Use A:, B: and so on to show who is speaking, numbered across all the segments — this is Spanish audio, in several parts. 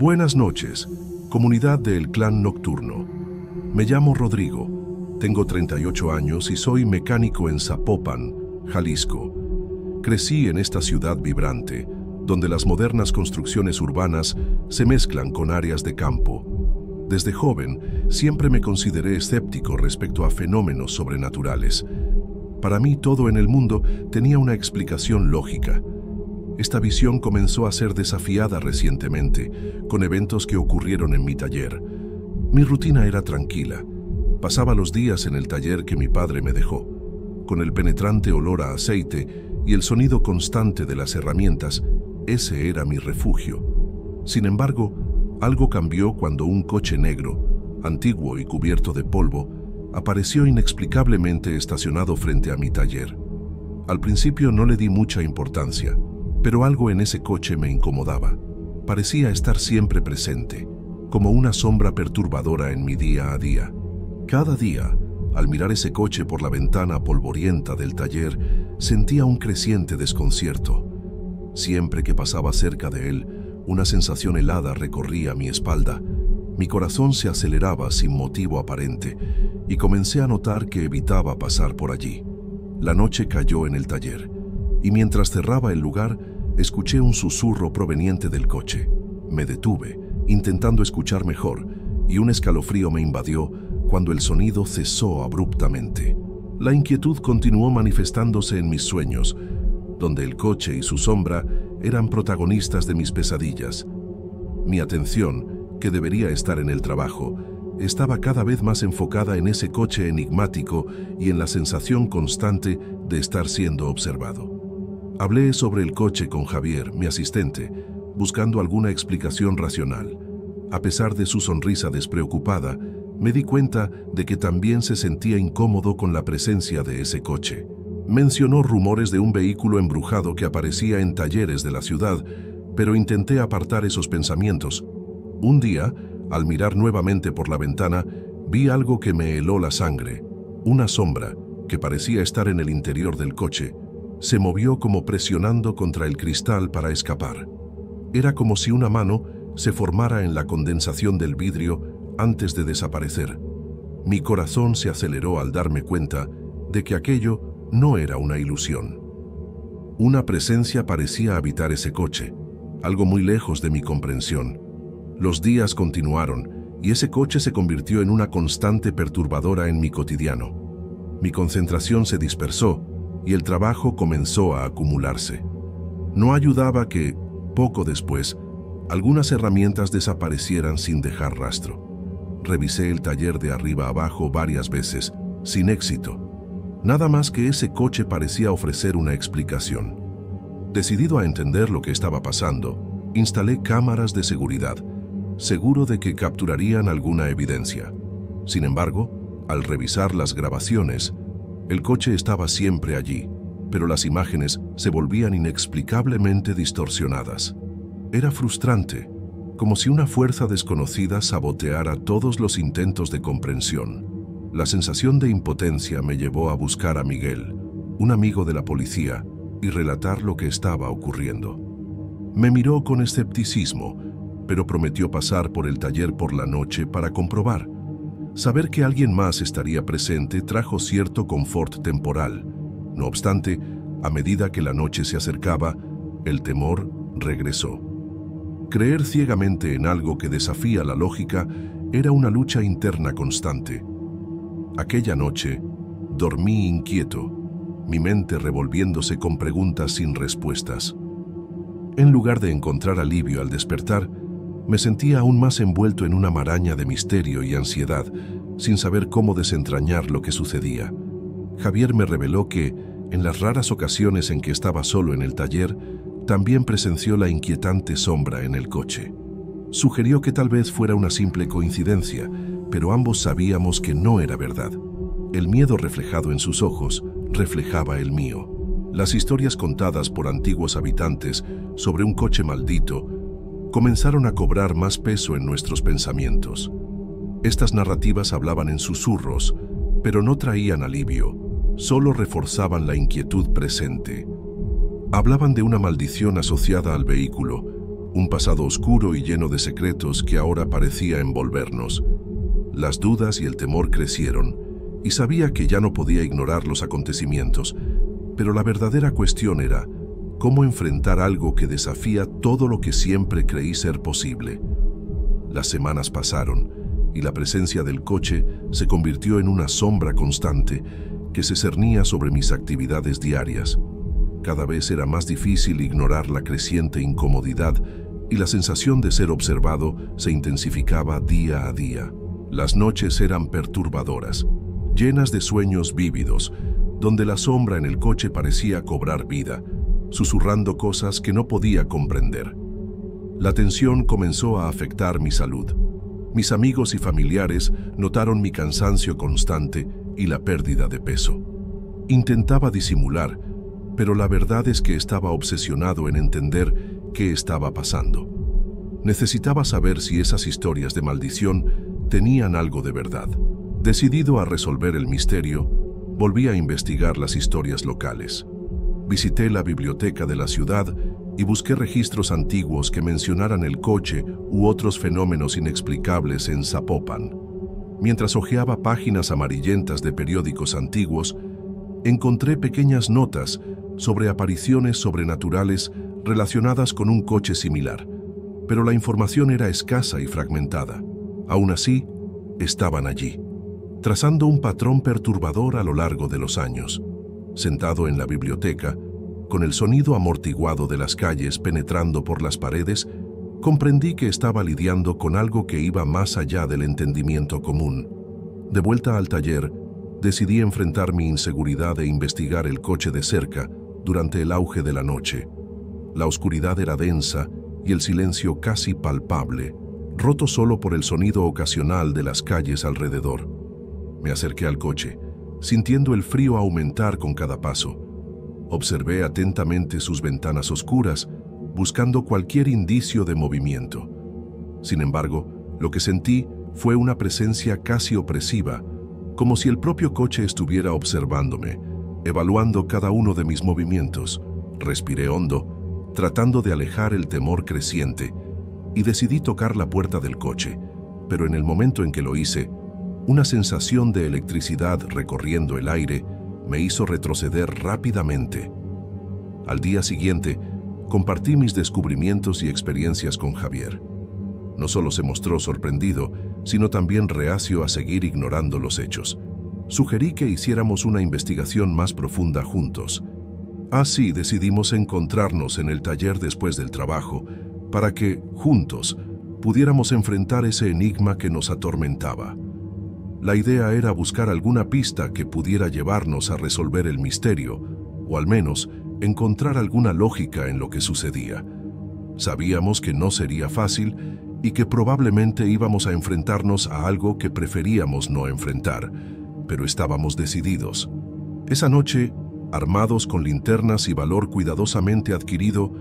A: Buenas noches, comunidad del Clan Nocturno. Me llamo Rodrigo, tengo 38 años y soy mecánico en Zapopan, Jalisco. Crecí en esta ciudad vibrante, donde las modernas construcciones urbanas se mezclan con áreas de campo. Desde joven, siempre me consideré escéptico respecto a fenómenos sobrenaturales. Para mí, todo en el mundo tenía una explicación lógica. Esta visión comenzó a ser desafiada recientemente, con eventos que ocurrieron en mi taller. Mi rutina era tranquila. Pasaba los días en el taller que mi padre me dejó. Con el penetrante olor a aceite y el sonido constante de las herramientas, ese era mi refugio. Sin embargo, algo cambió cuando un coche negro, antiguo y cubierto de polvo, apareció inexplicablemente estacionado frente a mi taller. Al principio no le di mucha importancia, pero algo en ese coche me incomodaba. Parecía estar siempre presente, como una sombra perturbadora en mi día a día. Cada día, al mirar ese coche por la ventana polvorienta del taller, sentía un creciente desconcierto. Siempre que pasaba cerca de él, una sensación helada recorría mi espalda. Mi corazón se aceleraba sin motivo aparente y comencé a notar que evitaba pasar por allí. La noche cayó en el taller y mientras cerraba el lugar, escuché un susurro proveniente del coche. Me detuve, intentando escuchar mejor, y un escalofrío me invadió cuando el sonido cesó abruptamente. La inquietud continuó manifestándose en mis sueños, donde el coche y su sombra eran protagonistas de mis pesadillas. Mi atención, que debería estar en el trabajo, estaba cada vez más enfocada en ese coche enigmático y en la sensación constante de estar siendo observado. Hablé sobre el coche con Javier, mi asistente, buscando alguna explicación racional. A pesar de su sonrisa despreocupada, me di cuenta de que también se sentía incómodo con la presencia de ese coche. Mencionó rumores de un vehículo embrujado que aparecía en talleres de la ciudad, pero intenté apartar esos pensamientos. Un día, al mirar nuevamente por la ventana, vi algo que me heló la sangre. Una sombra, que parecía estar en el interior del coche, se movió como presionando contra el cristal para escapar. Era como si una mano se formara en la condensación del vidrio antes de desaparecer. Mi corazón se aceleró al darme cuenta de que aquello no era una ilusión. Una presencia parecía habitar ese coche, algo muy lejos de mi comprensión. Los días continuaron y ese coche se convirtió en una constante perturbadora en mi cotidiano. Mi concentración se dispersó y el trabajo comenzó a acumularse. No ayudaba que, poco después, algunas herramientas desaparecieran sin dejar rastro. Revisé el taller de arriba abajo varias veces, sin éxito. Nada más que ese coche parecía ofrecer una explicación. Decidido a entender lo que estaba pasando, instalé cámaras de seguridad, seguro de que capturarían alguna evidencia. Sin embargo, al revisar las grabaciones, el coche estaba siempre allí, pero las imágenes se volvían inexplicablemente distorsionadas. Era frustrante, como si una fuerza desconocida saboteara todos los intentos de comprensión. La sensación de impotencia me llevó a buscar a Miguel, un amigo de la policía, y relatar lo que estaba ocurriendo. Me miró con escepticismo, pero prometió pasar por el taller por la noche para comprobar. Saber que alguien más estaría presente trajo cierto confort temporal. No obstante, a medida que la noche se acercaba, el temor regresó. Creer ciegamente en algo que desafía la lógica era una lucha interna constante. Aquella noche, dormí inquieto, mi mente revolviéndose con preguntas sin respuestas. En lugar de encontrar alivio al despertar, me sentía aún más envuelto en una maraña de misterio y ansiedad, sin saber cómo desentrañar lo que sucedía. Javier me reveló que, en las raras ocasiones en que estaba solo en el taller, también presenció la inquietante sombra en el coche. Sugirió que tal vez fuera una simple coincidencia, pero ambos sabíamos que no era verdad. El miedo reflejado en sus ojos reflejaba el mío. Las historias contadas por antiguos habitantes sobre un coche maldito comenzaron a cobrar más peso en nuestros pensamientos. Estas narrativas hablaban en susurros, pero no traían alivio, solo reforzaban la inquietud presente. Hablaban de una maldición asociada al vehículo, un pasado oscuro y lleno de secretos que ahora parecía envolvernos. Las dudas y el temor crecieron, y sabía que ya no podía ignorar los acontecimientos, pero la verdadera cuestión era cómo enfrentar algo que desafía todo lo que siempre creí ser posible. Las semanas pasaron, y la presencia del coche se convirtió en una sombra constante que se cernía sobre mis actividades diarias. Cada vez era más difícil ignorar la creciente incomodidad y la sensación de ser observado se intensificaba día a día. Las noches eran perturbadoras, llenas de sueños vívidos, donde la sombra en el coche parecía cobrar vida, susurrando cosas que no podía comprender. La tensión comenzó a afectar mi salud. Mis amigos y familiares notaron mi cansancio constante y la pérdida de peso. Intentaba disimular, pero la verdad es que estaba obsesionado en entender qué estaba pasando. Necesitaba saber si esas historias de maldición tenían algo de verdad. Decidido a resolver el misterio, volví a investigar las historias locales. Visité la biblioteca de la ciudad y busqué registros antiguos que mencionaran el coche u otros fenómenos inexplicables en Zapopan. Mientras hojeaba páginas amarillentas de periódicos antiguos, encontré pequeñas notas sobre apariciones sobrenaturales relacionadas con un coche similar, pero la información era escasa y fragmentada. Aún así, estaban allí, trazando un patrón perturbador a lo largo de los años. Sentado en la biblioteca, con el sonido amortiguado de las calles penetrando por las paredes, comprendí que estaba lidiando con algo que iba más allá del entendimiento común. De vuelta al taller, decidí enfrentar mi inseguridad e investigar el coche de cerca durante el auge de la noche. La oscuridad era densa y el silencio casi palpable, roto solo por el sonido ocasional de las calles alrededor. Me acerqué al coche, sintiendo el frío aumentar con cada paso. Observé atentamente sus ventanas oscuras, buscando cualquier indicio de movimiento. Sin embargo, lo que sentí fue una presencia casi opresiva, como si el propio coche estuviera observándome, evaluando cada uno de mis movimientos. Respiré hondo, tratando de alejar el temor creciente, y decidí tocar la puerta del coche, pero en el momento en que lo hice, una sensación de electricidad recorriendo el aire me hizo retroceder rápidamente. Al día siguiente, compartí mis descubrimientos y experiencias con Javier. No solo se mostró sorprendido, sino también reacio a seguir ignorando los hechos. Sugerí que hiciéramos una investigación más profunda juntos. Así decidimos encontrarnos en el taller después del trabajo, para que, juntos, pudiéramos enfrentar ese enigma que nos atormentaba. La idea era buscar alguna pista que pudiera llevarnos a resolver el misterio, o al menos encontrar alguna lógica en lo que sucedía. Sabíamos que no sería fácil y que probablemente íbamos a enfrentarnos a algo que preferíamos no enfrentar, pero estábamos decididos. Esa noche, armados con linternas y valor cuidadosamente adquirido,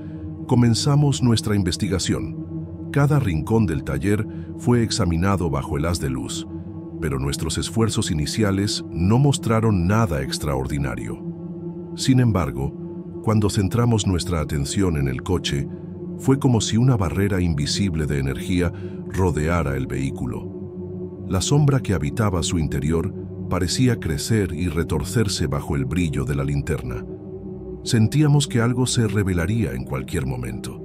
A: comenzamos nuestra investigación. Cada rincón del taller fue examinado bajo el haz de luz, pero nuestros esfuerzos iniciales no mostraron nada extraordinario. Sin embargo, cuando centramos nuestra atención en el coche, fue como si una barrera invisible de energía rodeara el vehículo. La sombra que habitaba su interior parecía crecer y retorcerse bajo el brillo de la linterna. Sentíamos que algo se revelaría en cualquier momento.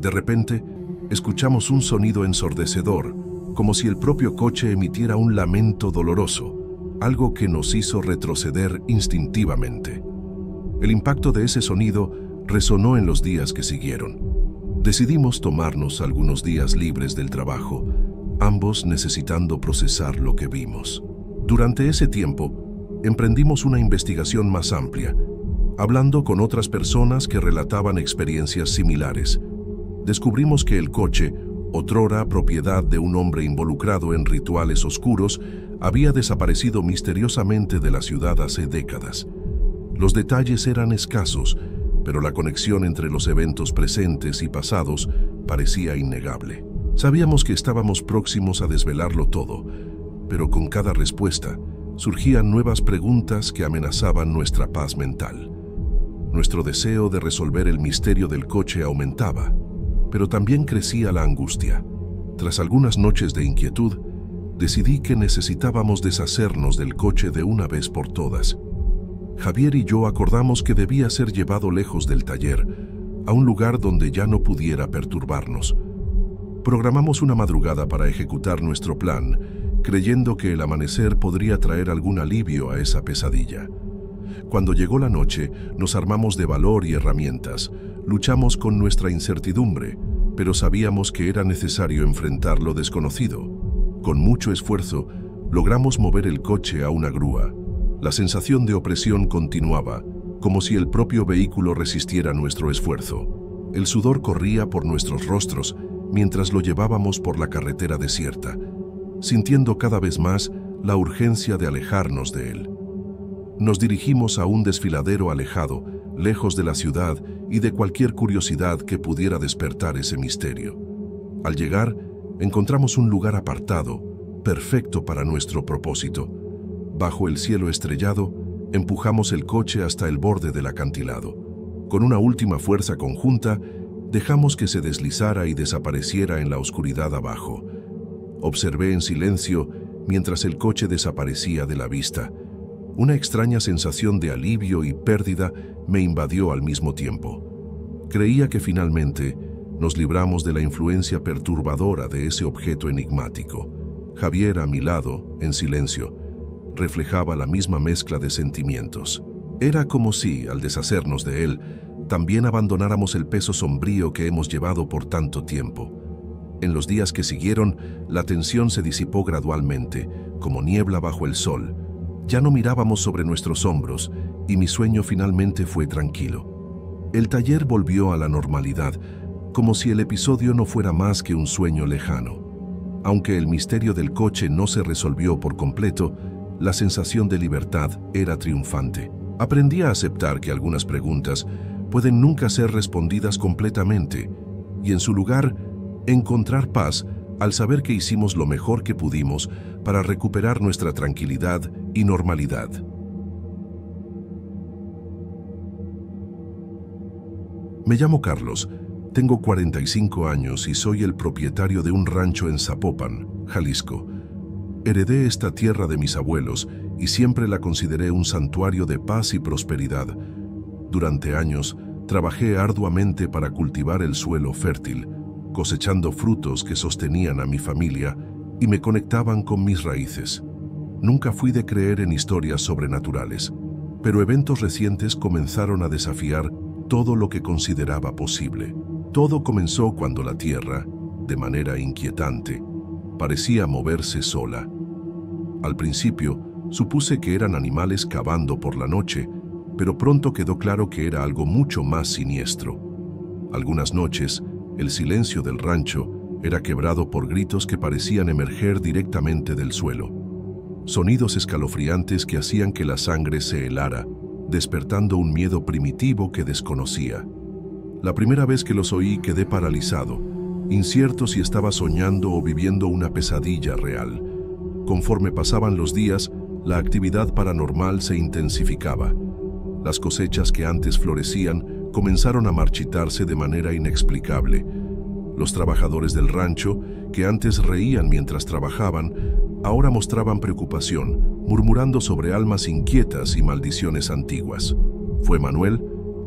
A: De repente, escuchamos un sonido ensordecedor, como si el propio coche emitiera un lamento doloroso, algo que nos hizo retroceder instintivamente. El impacto de ese sonido resonó en los días que siguieron. Decidimos tomarnos algunos días libres del trabajo, ambos necesitando procesar lo que vimos. Durante ese tiempo, emprendimos una investigación más amplia, hablando con otras personas que relataban experiencias similares. Descubrimos que el coche, otrora propiedad de un hombre involucrado en rituales oscuros, había desaparecido misteriosamente de la ciudad hace décadas. Los detalles eran escasos, pero la conexión entre los eventos presentes y pasados parecía innegable. Sabíamos que estábamos próximos a desvelarlo todo, pero con cada respuesta surgían nuevas preguntas que amenazaban nuestra paz mental. Nuestro deseo de resolver el misterio del coche aumentaba. pero también crecía la angustia. Tras algunas noches de inquietud, decidí que necesitábamos deshacernos del coche de una vez por todas. Javier y yo acordamos que debía ser llevado lejos del taller, a un lugar donde ya no pudiera perturbarnos. Programamos una madrugada para ejecutar nuestro plan, creyendo que el amanecer podría traer algún alivio a esa pesadilla. Cuando llegó la noche, nos armamos de valor y herramientas, luchamos con nuestra incertidumbre, pero sabíamos que era necesario enfrentar lo desconocido. Con mucho esfuerzo, logramos mover el coche a una grúa. La sensación de opresión continuaba, como si el propio vehículo resistiera nuestro esfuerzo. El sudor corría por nuestros rostros mientras lo llevábamos por la carretera desierta, sintiendo cada vez más la urgencia de alejarnos de él. Nos dirigimos a un desfiladero alejado, lejos de la ciudad y de cualquier curiosidad que pudiera despertar ese misterio. Al llegar, encontramos un lugar apartado, perfecto para nuestro propósito. Bajo el cielo estrellado, empujamos el coche hasta el borde del acantilado. Con una última fuerza conjunta, dejamos que se deslizara y desapareciera en la oscuridad abajo. Observé en silencio mientras el coche desaparecía de la vista. Una extraña sensación de alivio y pérdida me invadió al mismo tiempo. Creía que finalmente nos libramos de la influencia perturbadora de ese objeto enigmático. Javier, a mi lado, en silencio, reflejaba la misma mezcla de sentimientos. Era como si, al deshacernos de él, también abandonáramos el peso sombrío que hemos llevado por tanto tiempo. En los días que siguieron, la tensión se disipó gradualmente, como niebla bajo el sol. Ya no mirábamos sobre nuestros hombros y mi sueño finalmente fue tranquilo. El taller volvió a la normalidad, como si el episodio no fuera más que un sueño lejano. Aunque el misterio del coche no se resolvió por completo, la sensación de libertad era triunfante. Aprendí a aceptar que algunas preguntas pueden nunca ser respondidas completamente y en su lugar encontrar paz al saber que hicimos lo mejor que pudimos para recuperar nuestra tranquilidad y normalidad. Me llamo Carlos, tengo 45 años y soy el propietario de un rancho en Zapopan, Jalisco. Heredé esta tierra de mis abuelos y siempre la consideré un santuario de paz y prosperidad. Durante años, trabajé arduamente para cultivar el suelo fértil, cosechando frutos que sostenían a mi familia y me conectaban con mis raíces. Nunca fui de creer en historias sobrenaturales, pero eventos recientes comenzaron a desafiar todo lo que consideraba posible. Todo comenzó cuando la tierra, de manera inquietante, parecía moverse sola. Al principio, supuse que eran animales cavando por la noche, pero pronto quedó claro que era algo mucho más siniestro. Algunas noches, el silencio del rancho era quebrado por gritos que parecían emerger directamente del suelo. Sonidos escalofriantes que hacían que la sangre se helara, despertando un miedo primitivo que desconocía. La primera vez que los oí quedé paralizado, incierto si estaba soñando o viviendo una pesadilla real. Conforme pasaban los días, la actividad paranormal se intensificaba. Las cosechas que antes florecían comenzaron a marchitarse de manera inexplicable. Los trabajadores del rancho, que antes reían mientras trabajaban, ahora mostraban preocupación, murmurando sobre almas inquietas y maldiciones antiguas. Fue Manuel,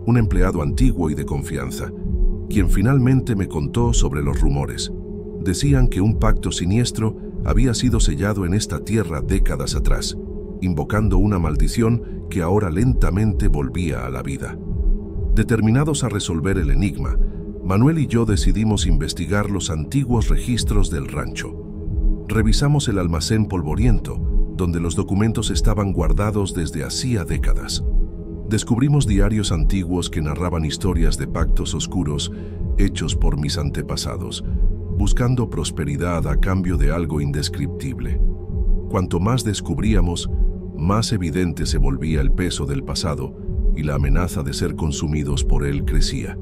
A: un empleado antiguo y de confianza, quien finalmente me contó sobre los rumores. Decían que un pacto siniestro había sido sellado en esta tierra décadas atrás, invocando una maldición que ahora lentamente volvía a la vida. Determinados a resolver el enigma, Manuel y yo decidimos investigar los antiguos registros del rancho. Revisamos el almacén polvoriento, donde los documentos estaban guardados desde hacía décadas. Descubrimos diarios antiguos que narraban historias de pactos oscuros hechos por mis antepasados, buscando prosperidad a cambio de algo indescriptible. Cuanto más descubríamos, más evidente se volvía el peso del pasado y la amenaza de ser consumidos por él crecía.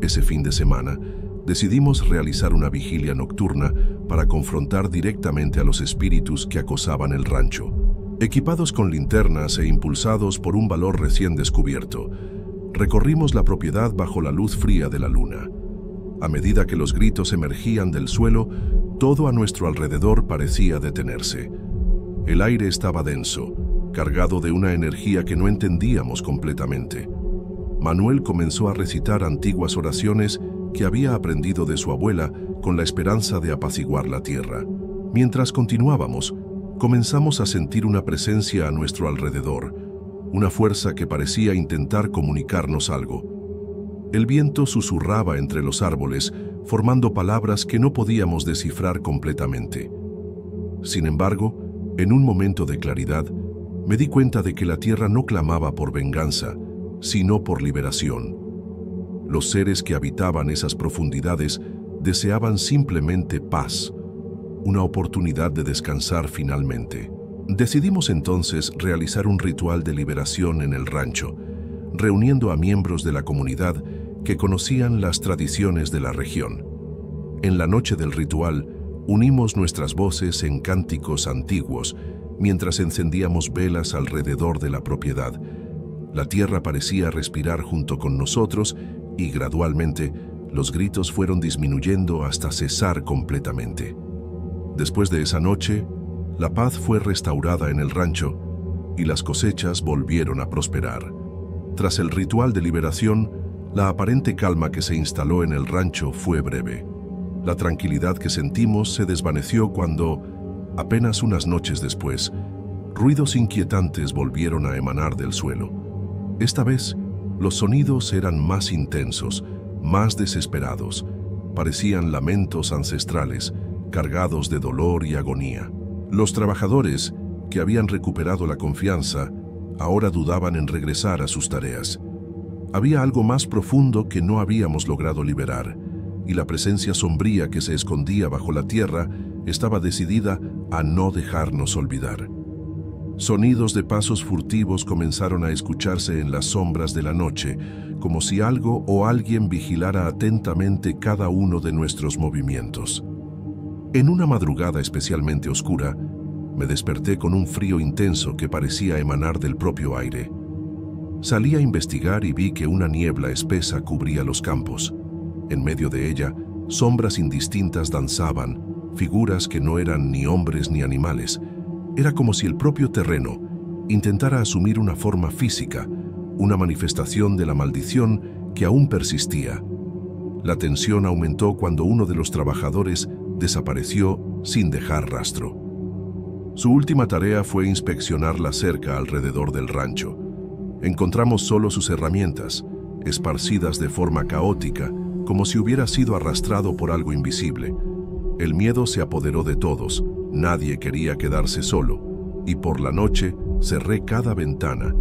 A: Ese fin de semana, decidimos realizar una vigilia nocturna para confrontar directamente a los espíritus que acosaban el rancho. Equipados con linternas e impulsados por un valor recién descubierto, recorrimos la propiedad bajo la luz fría de la luna. A medida que los gritos emergían del suelo, todo a nuestro alrededor parecía detenerse. El aire estaba denso, cargado de una energía que no entendíamos completamente. Manuel comenzó a recitar antiguas oraciones que había aprendido de su abuela con la esperanza de apaciguar la tierra. Mientras continuábamos, comenzamos a sentir una presencia a nuestro alrededor, una fuerza que parecía intentar comunicarnos algo. El viento susurraba entre los árboles, formando palabras que no podíamos descifrar completamente. Sin embargo, en un momento de claridad, me di cuenta de que la tierra no clamaba por venganza, sino por liberación. Los seres que habitaban esas profundidades deseaban simplemente paz, una oportunidad de descansar finalmente. Decidimos entonces realizar un ritual de liberación en el rancho, reuniendo a miembros de la comunidad que conocían las tradiciones de la región. En la noche del ritual, unimos nuestras voces en cánticos antiguos, mientras encendíamos velas alrededor de la propiedad. La tierra parecía respirar junto con nosotros y gradualmente los gritos fueron disminuyendo hasta cesar completamente. Después de esa noche, la paz fue restaurada en el rancho y las cosechas volvieron a prosperar. Tras el ritual de liberación, la aparente calma que se instaló en el rancho fue breve. La tranquilidad que sentimos se desvaneció cuando, apenas unas noches después, ruidos inquietantes volvieron a emanar del suelo. Esta vez, los sonidos eran más intensos, más desesperados. Parecían lamentos ancestrales, cargados de dolor y agonía. Los trabajadores, que habían recuperado la confianza, ahora dudaban en regresar a sus tareas. Había algo más profundo que no habíamos logrado liberar, y la presencia sombría que se escondía bajo la tierra estaba decidida a no dejarnos olvidar. Sonidos de pasos furtivos comenzaron a escucharse en las sombras de la noche, como si algo o alguien vigilara atentamente cada uno de nuestros movimientos. En una madrugada especialmente oscura, me desperté con un frío intenso que parecía emanar del propio aire. Salí a investigar y vi que una niebla espesa cubría los campos. En medio de ella, sombras indistintas danzaban, figuras que no eran ni hombres ni animales. Era como si el propio terreno intentara asumir una forma física, una manifestación de la maldición que aún persistía. La tensión aumentó cuando uno de los trabajadores desapareció sin dejar rastro. Su última tarea fue inspeccionar la cerca alrededor del rancho. Encontramos solo sus herramientas, esparcidas de forma caótica, como si hubiera sido arrastrado por algo invisible. El miedo se apoderó de todos. Nadie quería quedarse solo, y por la noche cerré cada ventana,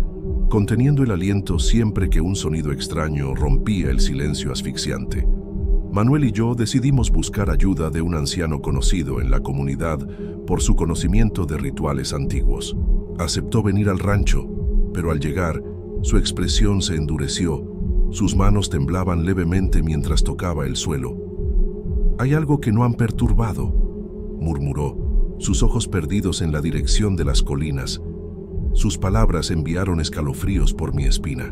A: conteniendo el aliento siempre que un sonido extraño rompía el silencio asfixiante. Manuel y yo decidimos buscar ayuda de un anciano conocido en la comunidad por su conocimiento de rituales antiguos. Aceptó venir al rancho, pero al llegar, su expresión se endureció, sus manos temblaban levemente mientras tocaba el suelo. «Hay algo que no han perturbado», murmuró, sus ojos perdidos en la dirección de las colinas. Sus palabras enviaron escalofríos por mi espina.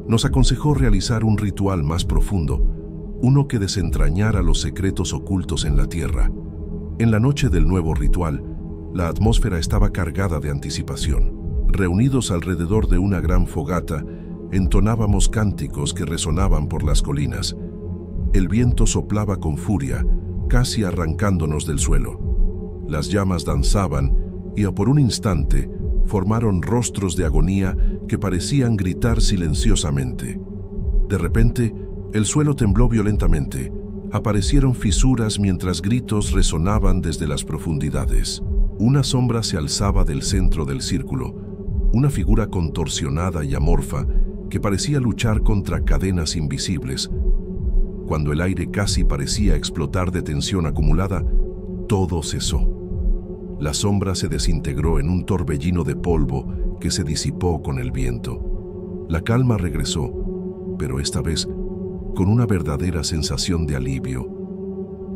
A: Nos aconsejó realizar un ritual más profundo, uno que desentrañara los secretos ocultos en la tierra. En la noche del nuevo ritual, la atmósfera estaba cargada de anticipación. Reunidos alrededor de una gran fogata, entonábamos cánticos que resonaban por las colinas. El viento soplaba con furia, casi arrancándonos del suelo. Las llamas danzaban y por un instante formaron rostros de agonía que parecían gritar silenciosamente. De repente, el suelo tembló violentamente. Aparecieron fisuras mientras gritos resonaban desde las profundidades. Una sombra se alzaba del centro del círculo, una figura contorsionada y amorfa que parecía luchar contra cadenas invisibles. Cuando el aire casi parecía explotar de tensión acumulada, todo cesó. La sombra se desintegró en un torbellino de polvo que se disipó con el viento. La calma regresó, pero esta vez con una verdadera sensación de alivio.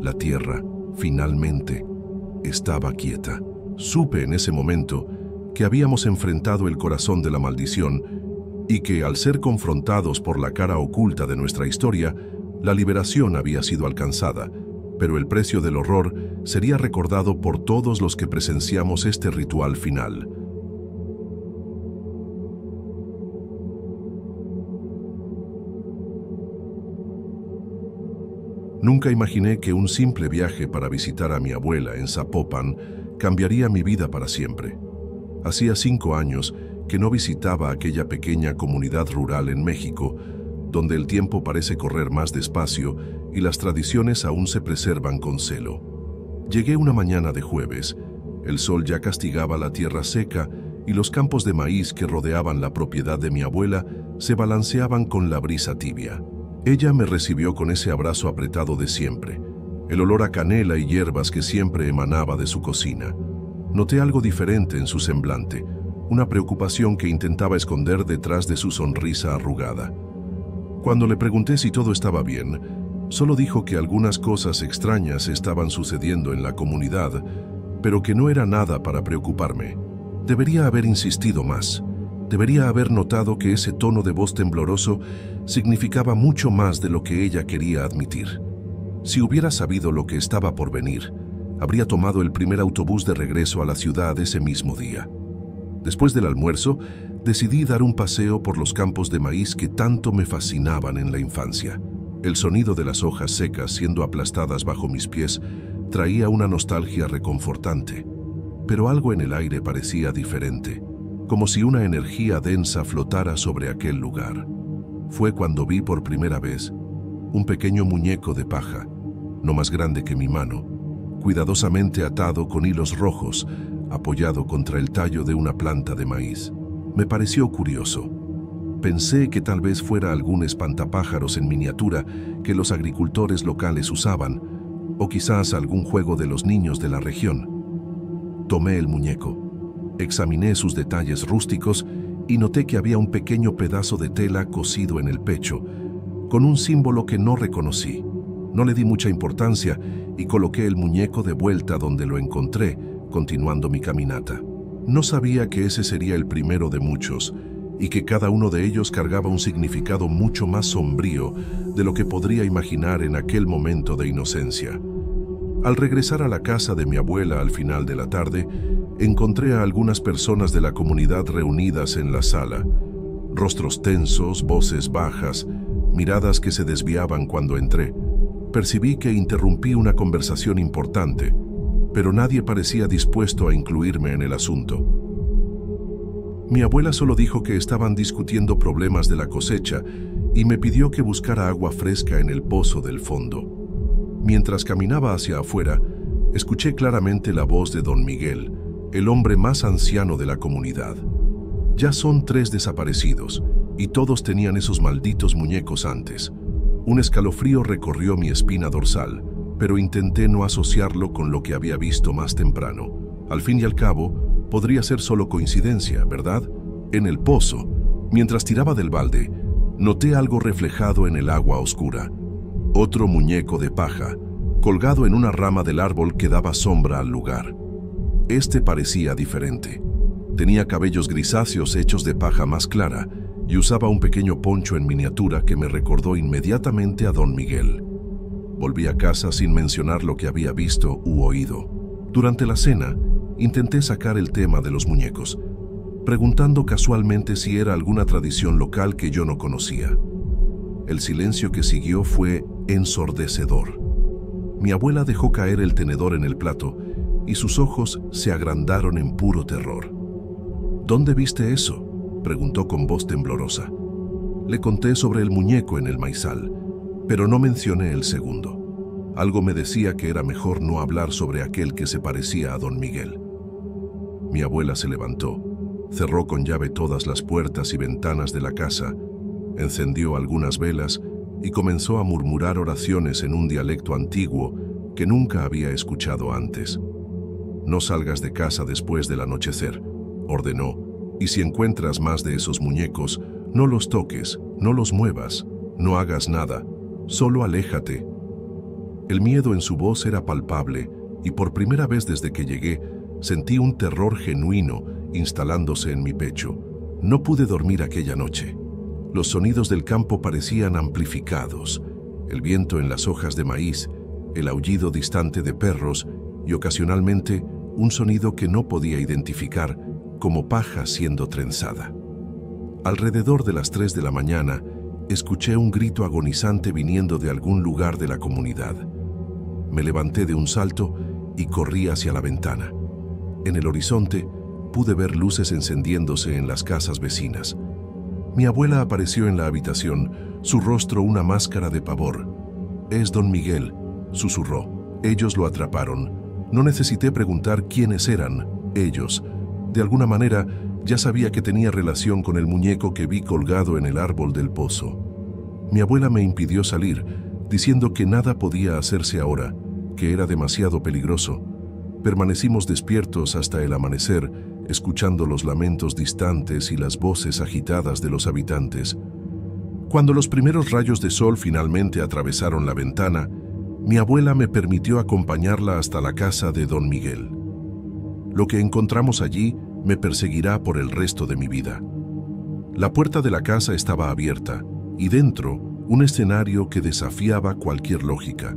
A: La tierra, finalmente, estaba quieta. Supe en ese momento que habíamos enfrentado el corazón de la maldición y que, al ser confrontados por la cara oculta de nuestra historia, La liberación había sido alcanzada, pero el precio del horror sería recordado por todos los que presenciamos este ritual final. Nunca imaginé que un simple viaje para visitar a mi abuela en Zapopan cambiaría mi vida para siempre. Hacía 5 años que no visitaba aquella pequeña comunidad rural en México, donde el tiempo parece correr más despacio y las tradiciones aún se preservan con celo. Llegué una mañana de jueves. El sol ya castigaba la tierra seca y los campos de maíz que rodeaban la propiedad de mi abuela se balanceaban con la brisa tibia. Ella me recibió con ese abrazo apretado de siempre, el olor a canela y hierbas que siempre emanaba de su cocina. Noté algo diferente en su semblante, una preocupación que intentaba esconder detrás de su sonrisa arrugada. Cuando le pregunté si todo estaba bien, solo dijo que algunas cosas extrañas estaban sucediendo en la comunidad, pero que no era nada para preocuparme. Debería haber insistido más. Debería haber notado que ese tono de voz tembloroso significaba mucho más de lo que ella quería admitir. Si hubiera sabido lo que estaba por venir, habría tomado el primer autobús de regreso a la ciudad ese mismo día. Después del almuerzo, decidí dar un paseo por los campos de maíz que tanto me fascinaban en la infancia. El sonido de las hojas secas siendo aplastadas bajo mis pies traía una nostalgia reconfortante, pero algo en el aire parecía diferente, como si una energía densa flotara sobre aquel lugar. Fue cuando vi por primera vez un pequeño muñeco de paja, no más grande que mi mano, cuidadosamente atado con hilos rojos, apoyado contra el tallo de una planta de maíz. Me pareció curioso. Pensé que tal vez fuera algún espantapájaros en miniatura que los agricultores locales usaban, o quizás algún juego de los niños de la región. Tomé el muñeco, examiné sus detalles rústicos y noté que había un pequeño pedazo de tela cosido en el pecho, con un símbolo que no reconocí. No le di mucha importancia y coloqué el muñeco de vuelta donde lo encontré, continuando mi caminata. No sabía que ese sería el primero de muchos y que cada uno de ellos cargaba un significado mucho más sombrío de lo que podría imaginar en aquel momento de inocencia. Al regresar a la casa de mi abuela al final de la tarde, encontré a algunas personas de la comunidad reunidas en la sala. Rostros tensos, voces bajas, miradas que se desviaban cuando entré. Percibí que interrumpí una conversación importante, pero nadie parecía dispuesto a incluirme en el asunto. Mi abuela solo dijo que estaban discutiendo problemas de la cosecha y me pidió que buscara agua fresca en el pozo del fondo. Mientras caminaba hacia afuera, escuché claramente la voz de don Miguel, el hombre más anciano de la comunidad. Ya son 3 desaparecidos, y todos tenían esos malditos muñecos antes. Un escalofrío recorrió mi espina dorsal, pero intenté no asociarlo con lo que había visto más temprano. Al fin y al cabo, podría ser solo coincidencia, ¿verdad? En el pozo, mientras tiraba del balde, noté algo reflejado en el agua oscura. Otro muñeco de paja, colgado en una rama del árbol que daba sombra al lugar. Este parecía diferente. Tenía cabellos grisáceos hechos de paja más clara y usaba un pequeño poncho en miniatura que me recordó inmediatamente a don Miguel. Volví a casa sin mencionar lo que había visto u oído. Durante la cena, intenté sacar el tema de los muñecos, preguntando casualmente si era alguna tradición local que yo no conocía. El silencio que siguió fue ensordecedor. Mi abuela dejó caer el tenedor en el plato y sus ojos se agrandaron en puro terror. ¿Dónde viste eso?, preguntó con voz temblorosa. Le conté sobre el muñeco en el maizal, pero no mencioné el segundo. Algo me decía que era mejor no hablar sobre aquel que se parecía a don Miguel. Mi abuela se levantó, cerró con llave todas las puertas y ventanas de la casa, encendió algunas velas y comenzó a murmurar oraciones en un dialecto antiguo que nunca había escuchado antes. «No salgas de casa después del anochecer», ordenó, «y si encuentras más de esos muñecos, no los toques, no los muevas, no hagas nada, solo aléjate». El miedo en su voz era palpable y por primera vez desde que llegué sentí un terror genuino instalándose en mi pecho. No pude dormir aquella noche. Los sonidos del campo parecían amplificados. el viento en las hojas de maíz, el aullido distante de perros y ocasionalmente un sonido que no podía identificar como paja siendo trenzada. Alrededor de las 3 de la mañana, escuché un grito agonizante viniendo de algún lugar de la comunidad. Me levanté de un salto y corrí hacia la ventana. En el horizonte, pude ver luces encendiéndose en las casas vecinas. Mi abuela apareció en la habitación, su rostro una máscara de pavor. «Es don Miguel», susurró. «Ellos lo atraparon». No necesité preguntar quiénes eran ellos. De alguna manera, ya sabía que tenía relación con el muñeco que vi colgado en el árbol del pozo. Mi abuela me impidió salir, diciendo que nada podía hacerse ahora, que era demasiado peligroso. Permanecimos despiertos hasta el amanecer, escuchando los lamentos distantes y las voces agitadas de los habitantes. Cuando los primeros rayos de sol finalmente atravesaron la ventana, mi abuela me permitió acompañarla hasta la casa de don Miguel. Lo que encontramos allí me perseguirá por el resto de mi vida. La puerta de la casa estaba abierta y dentro un escenario que desafiaba cualquier lógica.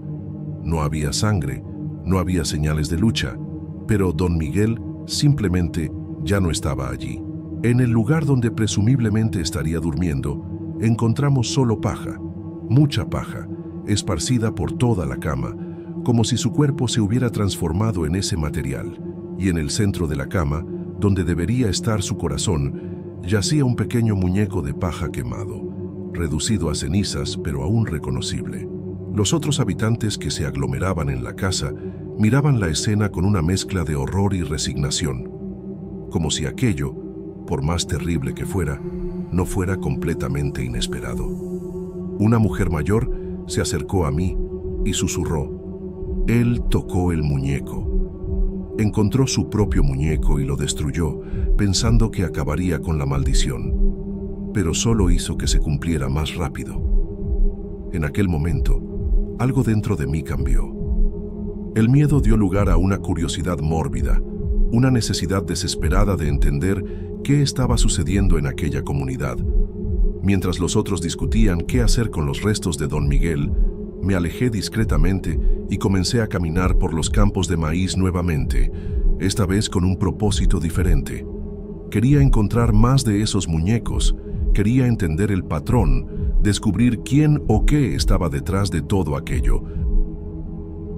A: No había sangre, no había señales de lucha, pero don Miguel simplemente ya no estaba allí. En el lugar donde presumiblemente estaría durmiendo, encontramos solo paja, mucha paja, esparcida por toda la cama, como si su cuerpo se hubiera transformado en ese material, y en el centro de la cama, donde debería estar su corazón, yacía un pequeño muñeco de paja quemado, reducido a cenizas pero aún reconocible. Los otros habitantes que se aglomeraban en la casa miraban la escena con una mezcla de horror y resignación, como si aquello, por más terrible que fuera, no fuera completamente inesperado. Una mujer mayor se acercó a mí y susurró. Él tocó el muñeco. Encontró su propio muñeco y lo destruyó, pensando que acabaría con la maldición, pero solo hizo que se cumpliera más rápido. En aquel momento, algo dentro de mí cambió. El miedo dio lugar a una curiosidad mórbida, una necesidad desesperada de entender qué estaba sucediendo en aquella comunidad. Mientras los otros discutían qué hacer con los restos de don Miguel, me alejé discretamente y comencé a caminar por los campos de maíz nuevamente, esta vez con un propósito diferente. Quería encontrar más de esos muñecos, quería entender el patrón, descubrir quién o qué estaba detrás de todo aquello.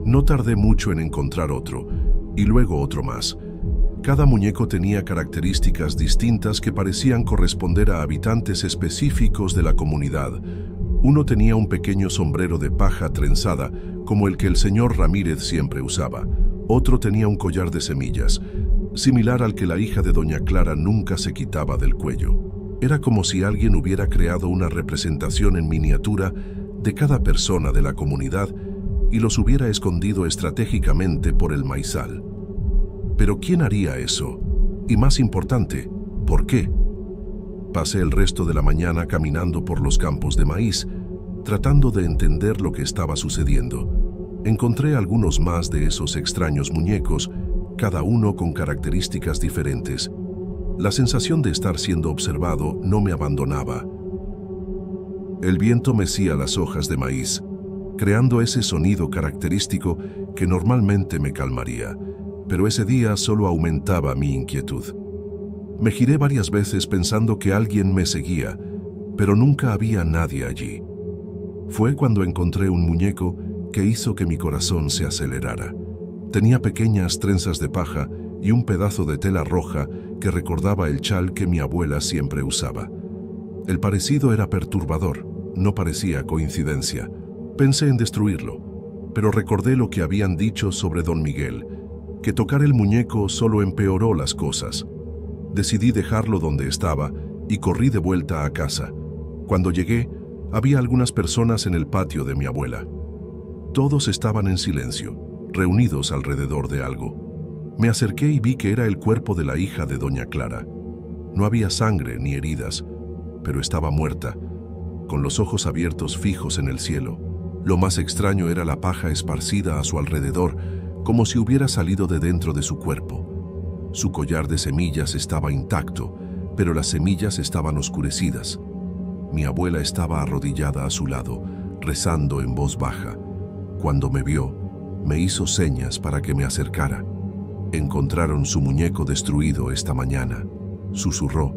A: No tardé mucho en encontrar otro, y luego otro más. Cada muñeco tenía características distintas que parecían corresponder a habitantes específicos de la comunidad. Uno tenía un pequeño sombrero de paja trenzada, como el que el señor Ramírez siempre usaba. Otro tenía un collar de semillas, similar al que la hija de doña Clara nunca se quitaba del cuello. Era como si alguien hubiera creado una representación en miniatura de cada persona de la comunidad y los hubiera escondido estratégicamente por el maizal. Pero ¿quién haría eso? Y más importante, ¿por qué? Pasé el resto de la mañana caminando por los campos de maíz, tratando de entender lo que estaba sucediendo. Encontré algunos más de esos extraños muñecos, cada uno con características diferentes. La sensación de estar siendo observado no me abandonaba. El viento mecía las hojas de maíz, creando ese sonido característico que normalmente me calmaría, pero ese día solo aumentaba mi inquietud. Me giré varias veces pensando que alguien me seguía, pero nunca había nadie allí. Fue cuando encontré un muñeco que hizo que mi corazón se acelerara. Tenía pequeñas trenzas de paja y un pedazo de tela roja que recordaba el chal que mi abuela siempre usaba. El parecido era perturbador, no parecía coincidencia. Pensé en destruirlo, pero recordé lo que habían dicho sobre don Miguel, que tocar el muñeco solo empeoró las cosas. Decidí dejarlo donde estaba y corrí de vuelta a casa. Cuando llegué, había algunas personas en el patio de mi abuela. Todos estaban en silencio, reunidos alrededor de algo. Me acerqué y vi que era el cuerpo de la hija de doña Clara. No había sangre ni heridas, pero estaba muerta, con los ojos abiertos fijos en el cielo. Lo más extraño era la paja esparcida a su alrededor, como si hubiera salido de dentro de su cuerpo. Su collar de semillas estaba intacto, pero las semillas estaban oscurecidas. Mi abuela estaba arrodillada a su lado, rezando en voz baja. Cuando me vio, me hizo señas para que me acercara. Encontraron su muñeco destruido esta mañana, susurró.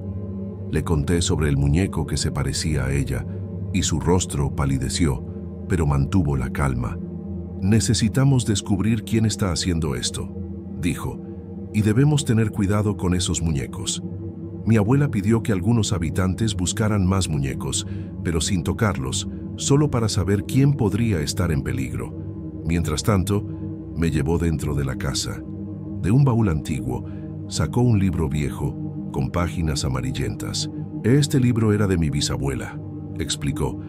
A: Le conté sobre el muñeco que se parecía a ella y su rostro palideció, pero mantuvo la calma. Necesitamos descubrir quién está haciendo esto, dijo, y debemos tener cuidado con esos muñecos. Mi abuela pidió que algunos habitantes buscaran más muñecos, pero sin tocarlos, solo para saber quién podría estar en peligro. Mientras tanto, me llevó dentro de la casa. De un baúl antiguo, sacó un libro viejo, con páginas amarillentas. Este libro era de mi bisabuela, explicó.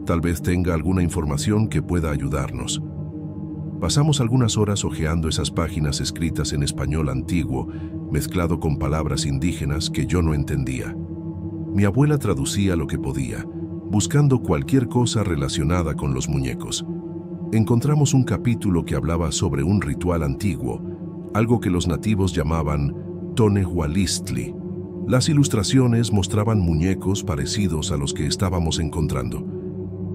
A: Tal vez tenga alguna información que pueda ayudarnos. Pasamos algunas horas hojeando esas páginas escritas en español antiguo, mezclado con palabras indígenas que yo no entendía. Mi abuela traducía lo que podía, buscando cualquier cosa relacionada con los muñecos. Encontramos un capítulo que hablaba sobre un ritual antiguo, algo que los nativos llamaban Tonehualistli. Las ilustraciones mostraban muñecos parecidos a los que estábamos encontrando.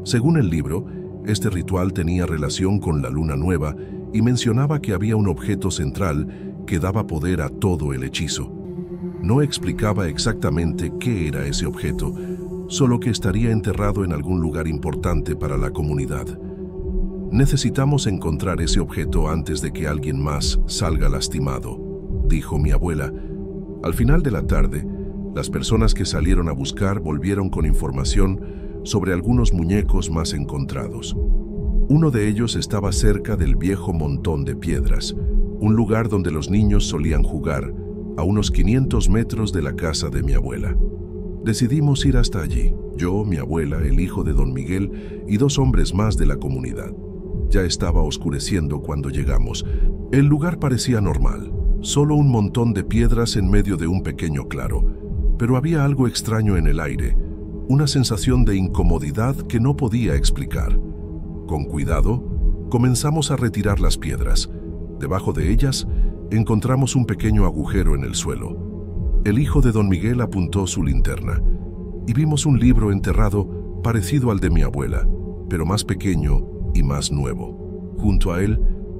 A: Según el libro, este ritual tenía relación con la luna nueva y mencionaba que había un objeto central que daba poder a todo el hechizo. No explicaba exactamente qué era ese objeto, solo que estaría enterrado en algún lugar importante para la comunidad. Necesitamos encontrar ese objeto antes de que alguien más salga lastimado, dijo mi abuela. Al final de la tarde, las personas que salieron a buscar volvieron con información sobre algunos muñecos más encontrados. Uno de ellos estaba cerca del viejo montón de piedras, un lugar donde los niños solían jugar, a unos 500 metros de la casa de mi abuela. Decidimos ir hasta allí, yo, mi abuela, el hijo de don Miguel y 2 hombres más de la comunidad. Ya estaba oscureciendo cuando llegamos. El lugar parecía normal, solo un montón de piedras en medio de un pequeño claro, pero había algo extraño en el aire, una sensación de incomodidad que no podía explicar. Con cuidado, comenzamos a retirar las piedras. Debajo de ellas, encontramos un pequeño agujero en el suelo. El hijo de don Miguel apuntó su linterna y vimos un libro enterrado parecido al de mi abuela, pero más pequeño y más nuevo. Junto a él,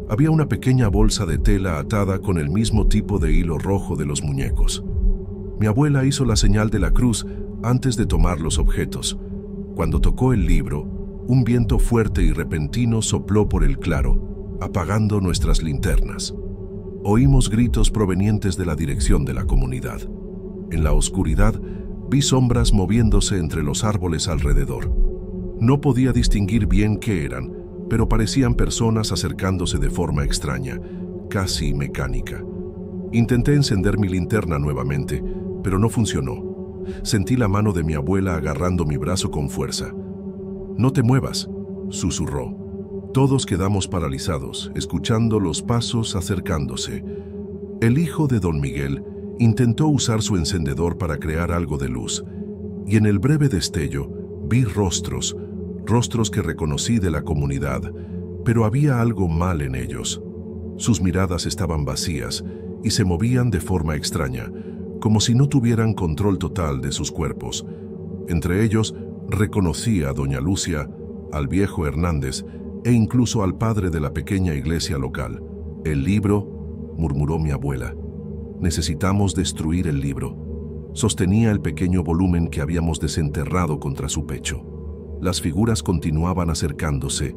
A: había una pequeña bolsa de tela atada con el mismo tipo de hilo rojo de los muñecos. Mi abuela hizo la señal de la cruz antes de tomar los objetos. Cuando tocó el libro, un viento fuerte y repentino sopló por el claro, apagando nuestras linternas. Oímos gritos provenientes de la dirección de la comunidad. En la oscuridad, vi sombras moviéndose entre los árboles alrededor. No podía distinguir bien qué eran, pero parecían personas acercándose de forma extraña, casi mecánica. Intenté encender mi linterna nuevamente, pero no funcionó. Sentí la mano de mi abuela agarrando mi brazo con fuerza. «No te muevas», susurró. Todos quedamos paralizados, escuchando los pasos acercándose. El hijo de don Miguel intentó usar su encendedor para crear algo de luz, y en el breve destello vi rostros que reconocí de la comunidad, pero había algo mal en ellos. Sus miradas estaban vacías y se movían de forma extraña, como si no tuvieran control total de sus cuerpos. Entre ellos, reconocí a doña Lucia, al viejo Hernández e incluso al padre de la pequeña iglesia local. «El libro», murmuró mi abuela. «Necesitamos destruir el libro». Sostenía el pequeño volumen que habíamos desenterrado contra su pecho. Las figuras continuaban acercándose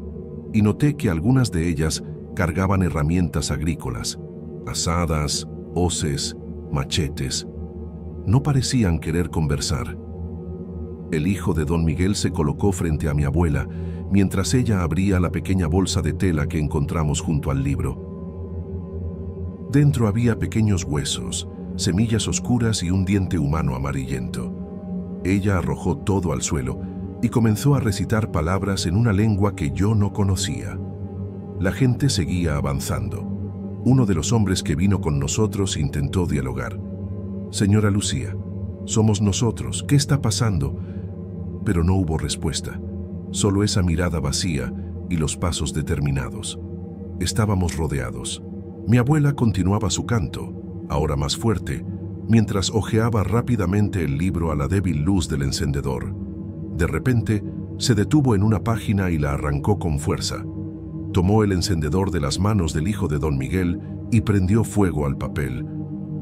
A: y noté que algunas de ellas cargaban herramientas agrícolas, azadas, hoces, machetes. No parecían querer conversar. El hijo de don Miguel se colocó frente a mi abuela mientras ella abría la pequeña bolsa de tela que encontramos junto al libro. Dentro había pequeños huesos, semillas oscuras y un diente humano amarillento. Ella arrojó todo al suelo y comenzó a recitar palabras en una lengua que yo no conocía. La gente seguía avanzando. Uno de los hombres que vino con nosotros intentó dialogar. «Señora Lucía, somos nosotros, ¿qué está pasando?» Pero no hubo respuesta, solo esa mirada vacía y los pasos determinados. Estábamos rodeados. Mi abuela continuaba su canto, ahora más fuerte, mientras hojeaba rápidamente el libro a la débil luz del encendedor. De repente, Se detuvo en una página y la arrancó con fuerza. Tomó el encendedor de las manos del hijo de don Miguel y prendió fuego al papel.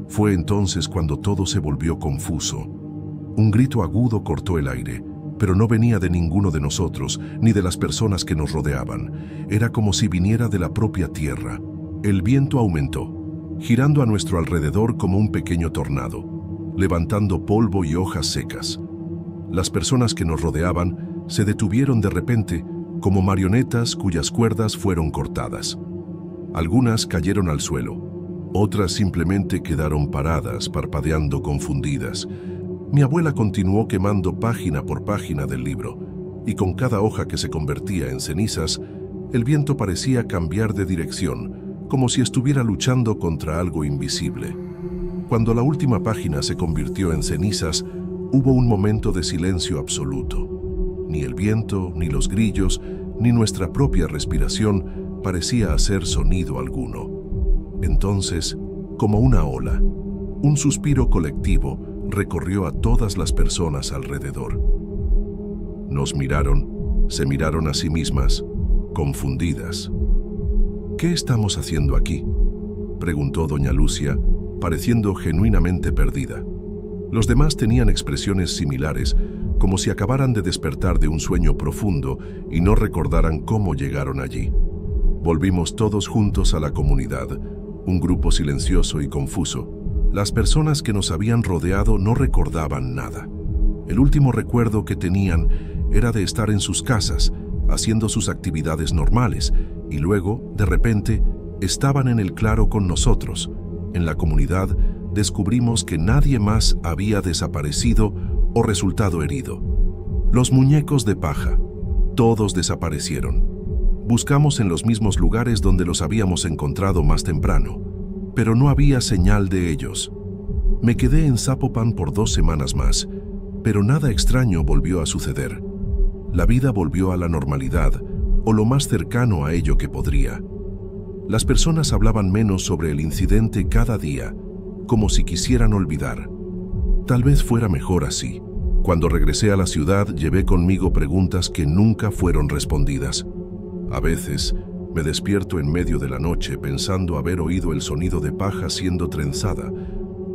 A: Fue entonces cuando todo se volvió confuso. Un grito agudo cortó el aire, pero no venía de ninguno de nosotros, ni de las personas que nos rodeaban. Era como si viniera de la propia tierra. El viento aumentó, girando a nuestro alrededor como un pequeño tornado, levantando polvo y hojas secas. Las personas que nos rodeaban se detuvieron de repente, como marionetas cuyas cuerdas fueron cortadas. Algunas cayeron al suelo, otras simplemente quedaron paradas, parpadeando confundidas. Mi abuela continuó quemando página por página del libro, y con cada hoja que se convertía en cenizas, el viento parecía cambiar de dirección, como si estuviera luchando contra algo invisible. Cuando la última página se convirtió en cenizas, hubo un momento de silencio absoluto. Ni el viento, ni los grillos, ni nuestra propia respiración parecía hacer sonido alguno. Entonces, como una ola, un suspiro colectivo recorrió a todas las personas alrededor. Nos miraron, se miraron a sí mismas, confundidas. ¿Qué estamos haciendo aquí?, preguntó doña Lucia, pareciendo genuinamente perdida. Los demás tenían expresiones similares, como si acabaran de despertar de un sueño profundo y no recordaran cómo llegaron allí. Volvimos todos juntos a la comunidad, un grupo silencioso y confuso. Las personas que nos habían rodeado no recordaban nada. El último recuerdo que tenían era de estar en sus casas, haciendo sus actividades normales, y luego, de repente, estaban en el claro con nosotros. En la comunidad descubrimos que nadie más había desaparecido o resultado herido. Los muñecos de paja, todos desaparecieron. Buscamos en los mismos lugares donde los habíamos encontrado más temprano, pero no había señal de ellos. Me quedé en Zapopan por 2 semanas más, pero nada extraño volvió a suceder. La vida volvió a la normalidad, o lo más cercano a ello que podría. Las personas hablaban menos sobre el incidente cada día, como si quisieran olvidar. Tal vez fuera mejor así. Cuando regresé a la ciudad, llevé conmigo preguntas que nunca fueron respondidas. A veces, me despierto en medio de la noche pensando haber oído el sonido de paja siendo trenzada,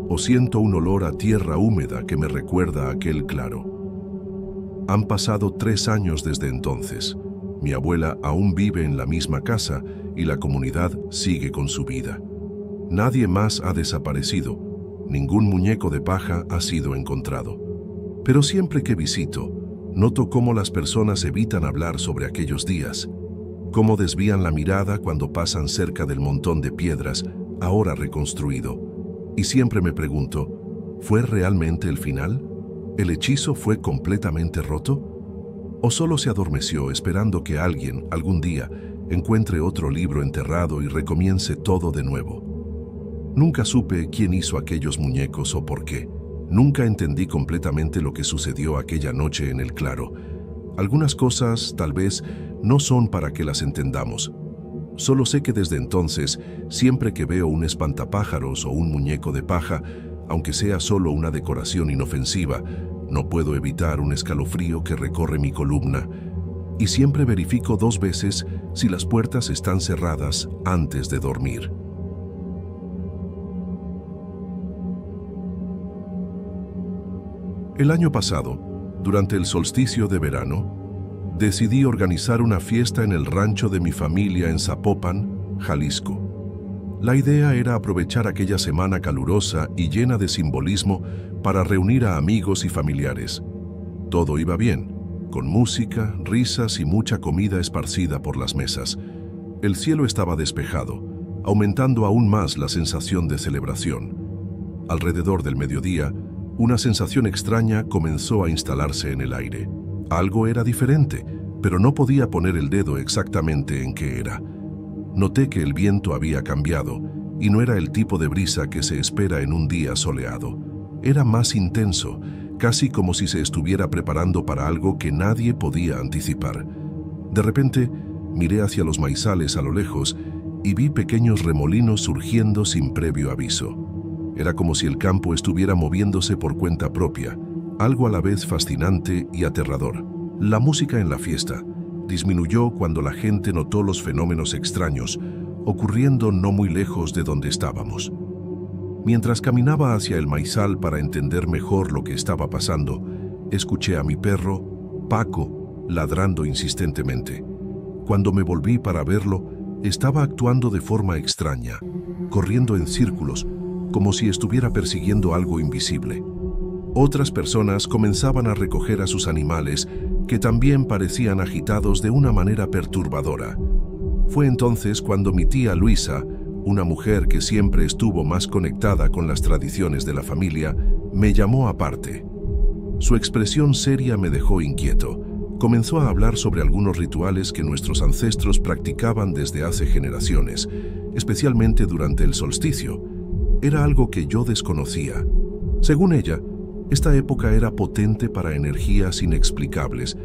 A: o siento un olor a tierra húmeda que me recuerda a aquel claro. Han pasado 3 años desde entonces. Mi abuela aún vive en la misma casa y la comunidad sigue con su vida. Nadie más ha desaparecido, ningún muñeco de paja ha sido encontrado. Pero siempre que visito, noto cómo las personas evitan hablar sobre aquellos días, cómo desvían la mirada cuando pasan cerca del montón de piedras, ahora reconstruido. Y siempre me pregunto, ¿fue realmente el final? ¿El hechizo fue completamente roto? ¿O solo se adormeció esperando que alguien, algún día, encuentre otro libro enterrado y recomience todo de nuevo? Nunca supe quién hizo aquellos muñecos o por qué. Nunca entendí completamente lo que sucedió aquella noche en el claro. Algunas cosas, tal vez, no son para que las entendamos. Solo sé que desde entonces, siempre que veo un espantapájaros o un muñeco de paja, aunque sea solo una decoración inofensiva, no puedo evitar un escalofrío que recorre mi columna. Y siempre verifico 2 veces si las puertas están cerradas antes de dormir. El año pasado, durante el solsticio de verano, decidí organizar una fiesta en el rancho de mi familia en Zapopan, Jalisco. La idea era aprovechar aquella semana calurosa y llena de simbolismo para reunir a amigos y familiares. Todo iba bien, con música, risas y mucha comida esparcida por las mesas. El cielo estaba despejado, aumentando aún más la sensación de celebración. Alrededor del mediodía, una sensación extraña comenzó a instalarse en el aire. Algo era diferente, pero no podía poner el dedo exactamente en qué era. Noté que el viento había cambiado y no era el tipo de brisa que se espera en un día soleado. Era más intenso, casi como si se estuviera preparando para algo que nadie podía anticipar. De repente, miré hacia los maizales a lo lejos y vi pequeños remolinos surgiendo sin previo aviso. Era como si el campo estuviera moviéndose por cuenta propia, algo a la vez fascinante y aterrador. La música en la fiesta disminuyó cuando la gente notó los fenómenos extraños ocurriendo no muy lejos de donde estábamos. Mientras caminaba hacia el maizal para entender mejor lo que estaba pasando, escuché a mi perro, Paco, ladrando insistentemente. Cuando me volví para verlo, estaba actuando de forma extraña, corriendo en círculos, como si estuviera persiguiendo algo invisible. Otras personas comenzaban a recoger a sus animales, que también parecían agitados de una manera perturbadora. Fue entonces cuando mi tía Luisa, una mujer que siempre estuvo más conectada con las tradiciones de la familia, me llamó aparte. Su expresión seria me dejó inquieto. Comenzó a hablar sobre algunos rituales que nuestros ancestros practicaban desde hace generaciones, especialmente durante el solsticio. Era algo que yo desconocía. Según ella, esta época era potente para energías inexplicables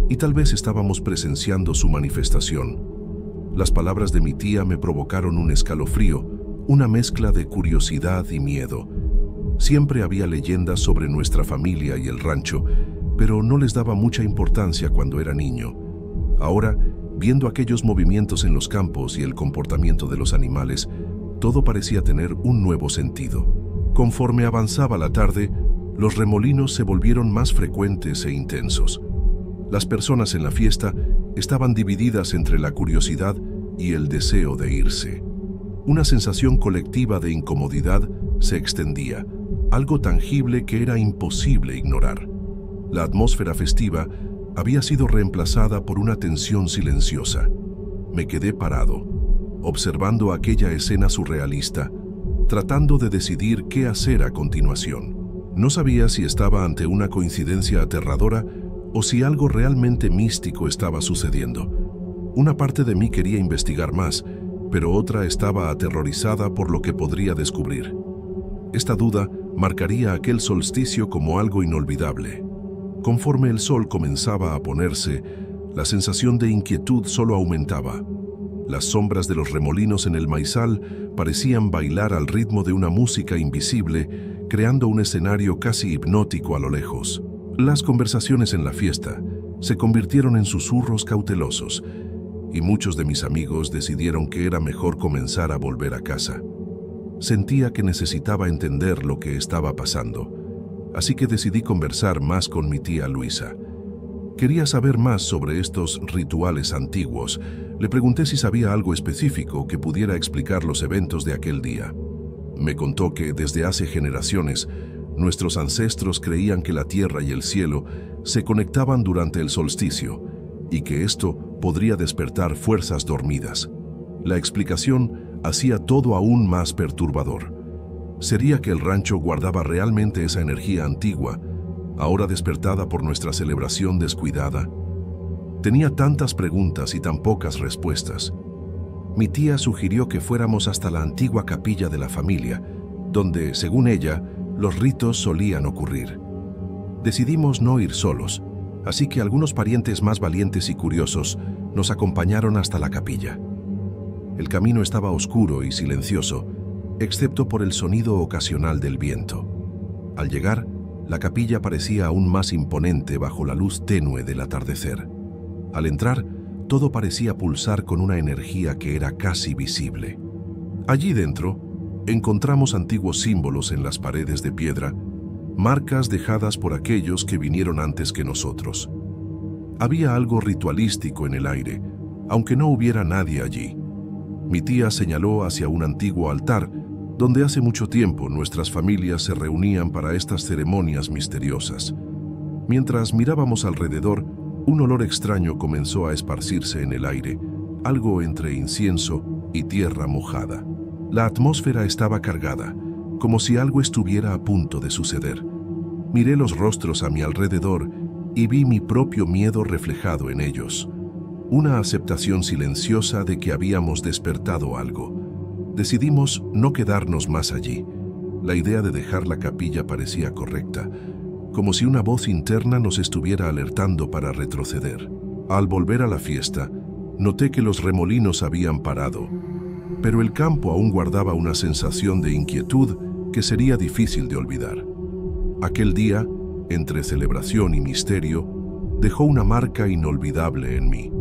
A: y tal vez estábamos presenciando su manifestación. Las palabras de mi tía me provocaron un escalofrío, una mezcla de curiosidad y miedo. Siempre había leyendas sobre nuestra familia y el rancho, pero no les daba mucha importancia cuando era niño. Ahora, viendo aquellos movimientos en los campos y el comportamiento de los animales, todo parecía tener un nuevo sentido. Conforme avanzaba la tarde, los remolinos se volvieron más frecuentes e intensos. Las personas en la fiesta estaban divididas entre la curiosidad y el deseo de irse. Una sensación colectiva de incomodidad se extendía, algo tangible que era imposible ignorar. La atmósfera festiva había sido reemplazada por una tensión silenciosa. Me quedé parado, observando aquella escena surrealista, tratando de decidir qué hacer a continuación. No sabía si estaba ante una coincidencia aterradora o si algo realmente místico estaba sucediendo. Una parte de mí quería investigar más, pero otra estaba aterrorizada por lo que podría descubrir. Esta duda marcaría aquel solsticio como algo inolvidable. Conforme el sol comenzaba a ponerse, la sensación de inquietud solo aumentaba. Las sombras de los remolinos en el maizal parecían bailar al ritmo de una música invisible, creando un escenario casi hipnótico a lo lejos. Las conversaciones en la fiesta se convirtieron en susurros cautelosos, y muchos de mis amigos decidieron que era mejor comenzar a volver a casa. Sentía que necesitaba entender lo que estaba pasando, así que decidí conversar más con mi tía Luisa. Quería saber más sobre estos rituales antiguos. Le pregunté si sabía algo específico que pudiera explicar los eventos de aquel día. Me contó que desde hace generaciones, nuestros ancestros creían que la tierra y el cielo se conectaban durante el solsticio y que esto podría despertar fuerzas dormidas. La explicación hacía todo aún más perturbador. ¿Sería que el rancho guardaba realmente esa energía antigua, ahora despertada por nuestra celebración descuidada? Tenía tantas preguntas y tan pocas respuestas. Mi tía sugirió que fuéramos hasta la antigua capilla de la familia, donde, según ella, los ritos solían ocurrir. Decidimos no ir solos, así que algunos parientes más valientes y curiosos nos acompañaron hasta la capilla. El camino estaba oscuro y silencioso, excepto por el sonido ocasional del viento. Al llegar, la capilla parecía aún más imponente bajo la luz tenue del atardecer. Al entrar, todo parecía pulsar con una energía que era casi visible. Allí dentro, encontramos antiguos símbolos en las paredes de piedra, marcas dejadas por aquellos que vinieron antes que nosotros. Había algo ritualístico en el aire, aunque no hubiera nadie allí. Mi tía señaló hacia un antiguo altar, donde hace mucho tiempo nuestras familias se reunían para estas ceremonias misteriosas. Mientras mirábamos alrededor, un olor extraño comenzó a esparcirse en el aire, algo entre incienso y tierra mojada. La atmósfera estaba cargada, como si algo estuviera a punto de suceder. Miré los rostros a mi alrededor y vi mi propio miedo reflejado en ellos. Una aceptación silenciosa de que habíamos despertado algo. Decidimos no quedarnos más allí. La idea de dejar la capilla parecía correcta, como si una voz interna nos estuviera alertando para retroceder. Al volver a la fiesta, noté que los remolinos habían parado, pero el campo aún guardaba una sensación de inquietud que sería difícil de olvidar. Aquel día, entre celebración y misterio, dejó una marca inolvidable en mí.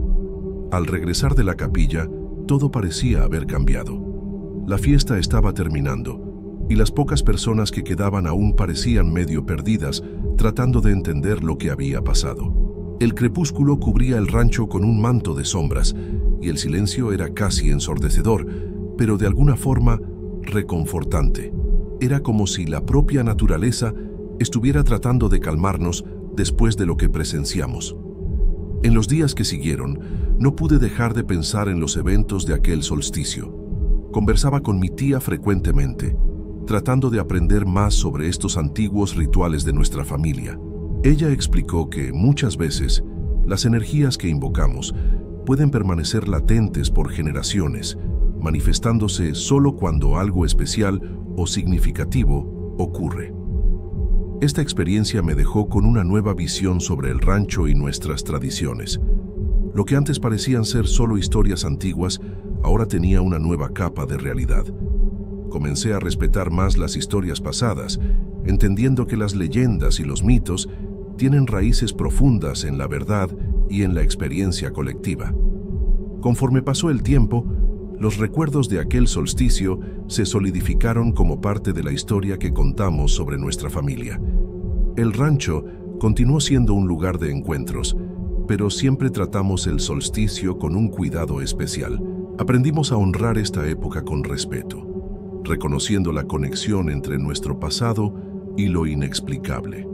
A: Al regresar de la capilla, todo parecía haber cambiado. La fiesta estaba terminando, y las pocas personas que quedaban aún parecían medio perdidas, tratando de entender lo que había pasado. El crepúsculo cubría el rancho con un manto de sombras, y el silencio era casi ensordecedor, pero de alguna forma reconfortante. Era como si la propia naturaleza estuviera tratando de calmarnos después de lo que presenciamos. En los días que siguieron, no pude dejar de pensar en los eventos de aquel solsticio. Conversaba con mi tía frecuentemente, tratando de aprender más sobre estos antiguos rituales de nuestra familia. Ella explicó que muchas veces las energías que invocamos pueden permanecer latentes por generaciones, manifestándose solo cuando algo especial o significativo ocurre. Esta experiencia me dejó con una nueva visión sobre el rancho y nuestras tradiciones. Lo que antes parecían ser solo historias antiguas, ahora tenía una nueva capa de realidad. Comencé a respetar más las historias pasadas, entendiendo que las leyendas y los mitos tienen raíces profundas en la verdad y en la experiencia colectiva. Conforme pasó el tiempo, los recuerdos de aquel solsticio se solidificaron como parte de la historia que contamos sobre nuestra familia. El rancho continuó siendo un lugar de encuentros, pero siempre tratamos el solsticio con un cuidado especial. Aprendimos a honrar esta época con respeto, reconociendo la conexión entre nuestro pasado y lo inexplicable.